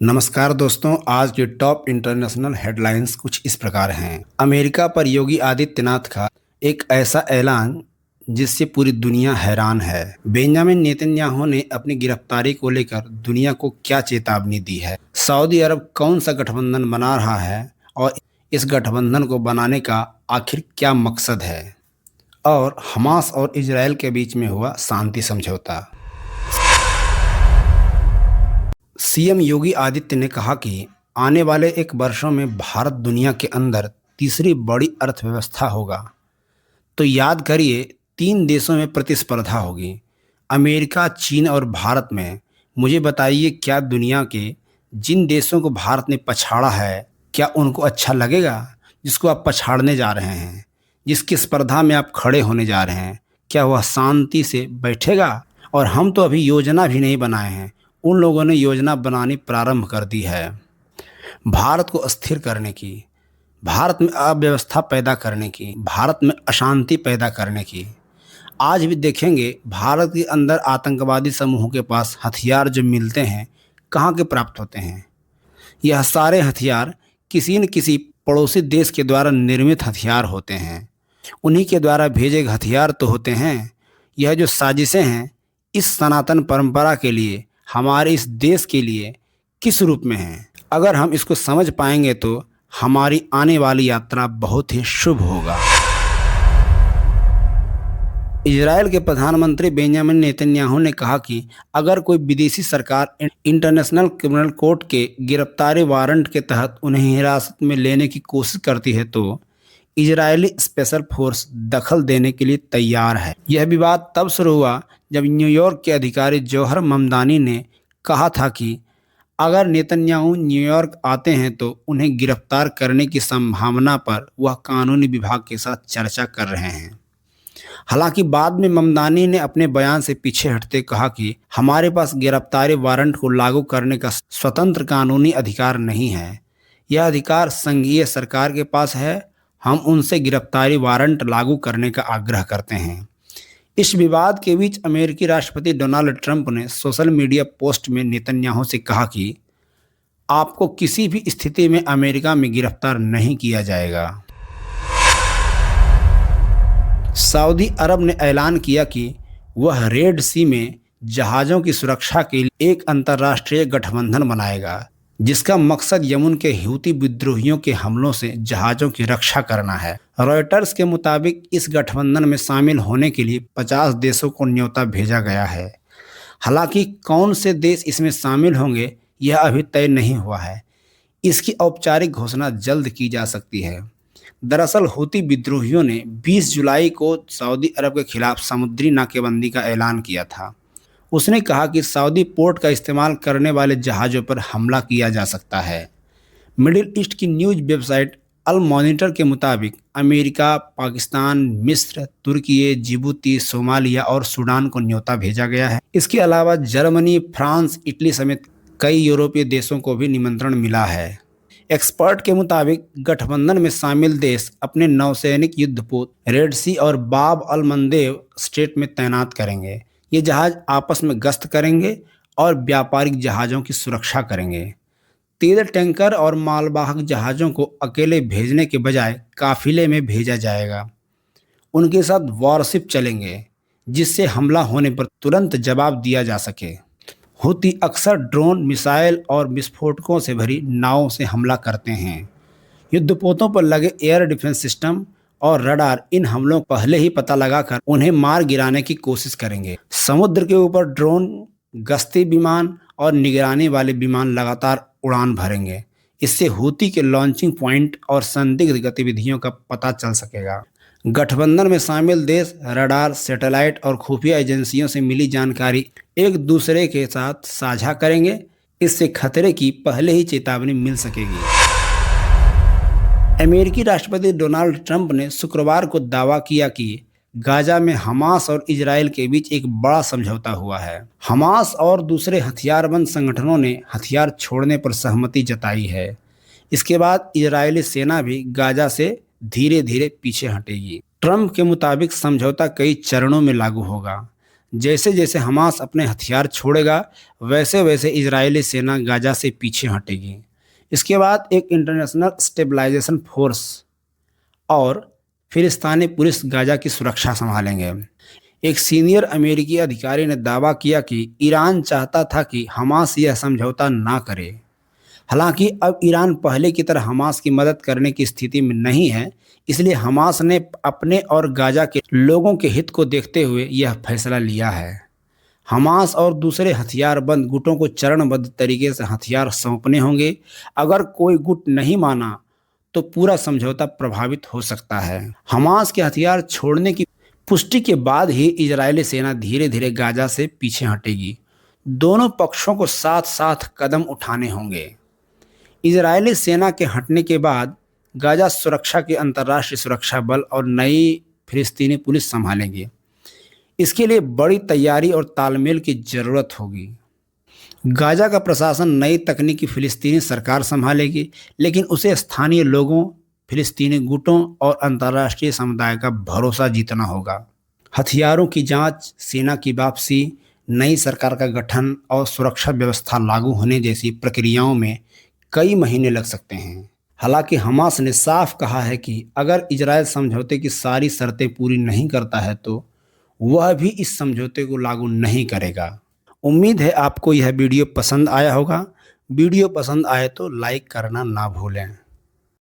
नमस्कार दोस्तों, आज के टॉप इंटरनेशनल हेडलाइंस कुछ इस प्रकार हैं। अमेरिका पर योगी आदित्यनाथ का एक ऐसा ऐलान जिससे पूरी दुनिया हैरान है। बेंजामिन नेतन्याहू ने अपनी गिरफ्तारी को लेकर दुनिया को क्या चेतावनी दी है? सऊदी अरब कौन सा गठबंधन बना रहा है और इस गठबंधन को बनाने का आखिर क्या मकसद है? और हमास और इजरायल के बीच में हुआ शांति समझौता। सीएम योगी आदित्य ने कहा कि आने वाले एक वर्षों में भारत दुनिया के अंदर तीसरी बड़ी अर्थव्यवस्था होगा। तो याद करिए, 3 देशों में प्रतिस्पर्धा होगी, अमेरिका, चीन और भारत में। मुझे बताइए, क्या दुनिया के जिन देशों को भारत ने पछाड़ा है, क्या उनको अच्छा लगेगा? जिसको आप पछाड़ने जा रहे हैं, जिसकी स्पर्धा में आप खड़े होने जा रहे हैं, क्या वह शांति से बैठेगा? और हम तो अभी योजना भी नहीं बनाए हैं, उन लोगों ने योजना बनानी प्रारंभ कर दी है। भारत को अस्थिर करने की, भारत में अव्यवस्था पैदा करने की, भारत में अशांति पैदा करने की। आज भी देखेंगे, भारत के अंदर आतंकवादी समूहों के पास हथियार जो मिलते हैं, कहाँ के प्राप्त होते हैं? यह सारे हथियार किसी न किसी पड़ोसी देश के द्वारा निर्मित हथियार होते हैं। उन्हीं के द्वारा भेजे गए हथियार तो होते हैं। यह जो साजिशें हैं, इस सनातन परंपरा के लिए, हमारे इस देश के लिए किस रूप में हैं? अगर हम इसको समझ पाएंगे तो हमारी आने वाली यात्रा बहुत ही शुभ होगा। इजरायल के प्रधानमंत्री बेंजामिन नेतन्याहू ने कहा कि अगर कोई विदेशी सरकार इंटरनेशनल क्रिमिनल कोर्ट के गिरफ्तारी वारंट के तहत उन्हें हिरासत में लेने की कोशिश करती है तो इजरायली स्पेशल फोर्स दखल देने के लिए तैयार है। यह विवाद तब शुरू हुआ जब न्यूयॉर्क के अधिकारी जौहर ममदानी ने कहा था कि अगर नेतन्याहू न्यूयॉर्क आते हैं तो उन्हें गिरफ्तार करने की संभावना पर वह कानूनी विभाग के साथ चर्चा कर रहे हैं। हालांकि बाद में ममदानी ने अपने बयान से पीछे हटते कहा कि हमारे पास गिरफ्तारी वारंट को लागू करने का स्वतंत्र कानूनी अधिकार नहीं है। यह अधिकार संघीय सरकार के पास है। हम उनसे गिरफ्तारी वारंट लागू करने का आग्रह करते हैं। इस विवाद के बीच अमेरिकी राष्ट्रपति डोनाल्ड ट्रंप ने सोशल मीडिया पोस्ट में नेतन्याहू से कहा कि आपको किसी भी स्थिति में अमेरिका में गिरफ्तार नहीं किया जाएगा। सऊदी अरब ने ऐलान किया कि वह रेड सी में जहाज़ों की सुरक्षा के लिए एक अंतर्राष्ट्रीय गठबंधन बनाएगा, जिसका मकसद यमन के हूती विद्रोहियों के हमलों से जहाज़ों की रक्षा करना है। रॉयटर्स के मुताबिक इस गठबंधन में शामिल होने के लिए 50 देशों को न्योता भेजा गया है। हालांकि कौन से देश इसमें शामिल होंगे, यह अभी तय नहीं हुआ है। इसकी औपचारिक घोषणा जल्द की जा सकती है। दरअसल हूती विद्रोहियों ने 20 जुलाई को सऊदी अरब के खिलाफ समुद्री नाकेबंदी का ऐलान किया था। उसने कहा कि सऊदी पोर्ट का इस्तेमाल करने वाले जहाज़ों पर हमला किया जा सकता है। मिडिल ईस्ट की न्यूज़ वेबसाइट अल मॉनिटर के मुताबिक अमेरिका, पाकिस्तान, मिस्र, तुर्की, जिबूती, सोमालिया और सूडान को न्योता भेजा गया है। इसके अलावा जर्मनी, फ्रांस, इटली समेत कई यूरोपीय देशों को भी निमंत्रण मिला है। एक्सपर्ट के मुताबिक गठबंधन में शामिल देश अपने नौसैनिक युद्धपोत रेड सी और बाब अल मंदेब स्ट्रेट में तैनात करेंगे। ये जहाज़ आपस में गश्त करेंगे और व्यापारिक जहाज़ों की सुरक्षा करेंगे। तेल टैंकर और मालवाहक जहाज़ों को अकेले भेजने के बजाय काफिले में भेजा जाएगा। उनके साथ वॉरशिप चलेंगे, जिससे हमला होने पर तुरंत जवाब दिया जा सके। हूती अक्सर ड्रोन, मिसाइल और विस्फोटकों से भरी नावों से हमला करते हैं। युद्धपोतों पर लगे एयर डिफेंस सिस्टम और रडार इन हमलों को पहले ही पता लगाकर उन्हें मार गिराने की कोशिश करेंगे। समुद्र के ऊपर ड्रोन, गश्ती विमान और निगरानी वाले विमान लगातार उड़ान भरेंगे। इससे हूती के लॉन्चिंग पॉइंट और संदिग्ध गतिविधियों का पता चल सकेगा। गठबंधन में शामिल देश रडार, सैटेलाइट और खुफिया एजेंसियों से मिली जानकारी एक दूसरे के साथ साझा करेंगे। इससे खतरे की पहले ही चेतावनी मिल सकेगी। अमेरिकी राष्ट्रपति डोनाल्ड ट्रंप ने शुक्रवार को दावा किया कि गाजा में हमास और इजरायल के बीच एक बड़ा समझौता हुआ है। हमास और दूसरे हथियारबंद संगठनों ने हथियार छोड़ने पर सहमति जताई है। इसके बाद इजरायली सेना भी गाजा से धीरे धीरे पीछे हटेगी। ट्रंप के मुताबिक समझौता कई चरणों में लागू होगा, जैसे जैसे हमास अपने हथियार छोड़ेगा वैसे वैसे इजरायली सेना गाजा से पीछे हटेगी। इसके बाद एक इंटरनेशनल स्टेबलाइजेशन फोर्स और फिलिस्तीनी पुलिस गाजा की सुरक्षा संभालेंगे। एक सीनियर अमेरिकी अधिकारी ने दावा किया कि ईरान चाहता था कि हमास यह समझौता ना करे। हालांकि अब ईरान पहले की तरह हमास की मदद करने की स्थिति में नहीं है, इसलिए हमास ने अपने और गाजा के लोगों के हित को देखते हुए यह फैसला लिया है। हमास और दूसरे हथियारबंद गुटों को चरणबद्ध तरीके से हथियार सौंपने होंगे। अगर कोई गुट नहीं माना तो पूरा समझौता प्रभावित हो सकता है। हमास के हथियार छोड़ने की पुष्टि के बाद ही इजरायली सेना धीरे धीरे गाजा से पीछे हटेगी। दोनों पक्षों को साथ साथ कदम उठाने होंगे। इजरायली सेना के हटने के बाद गाजा सुरक्षा के अंतर्राष्ट्रीय सुरक्षा बल और नई फिलिस्तीनी पुलिस संभालेंगे। इसके लिए बड़ी तैयारी और तालमेल की जरूरत होगी। गाजा का प्रशासन नई तकनीकी फिलिस्तीनी सरकार संभालेगी, लेकिन उसे स्थानीय लोगों, फिलिस्तीनी गुटों और अंतर्राष्ट्रीय समुदाय का भरोसा जीतना होगा। हथियारों की जांच, सेना की वापसी, नई सरकार का गठन और सुरक्षा व्यवस्था लागू होने जैसी प्रक्रियाओं में कई महीने लग सकते हैं। हालांकि हमास ने साफ कहा है कि अगर इजरायल समझौते की सारी शर्तें पूरी नहीं करता है तो वह भी इस समझौते को लागू नहीं करेगा। उम्मीद है आपको यह वीडियो पसंद आया होगा। वीडियो पसंद आए तो लाइक करना ना भूलें।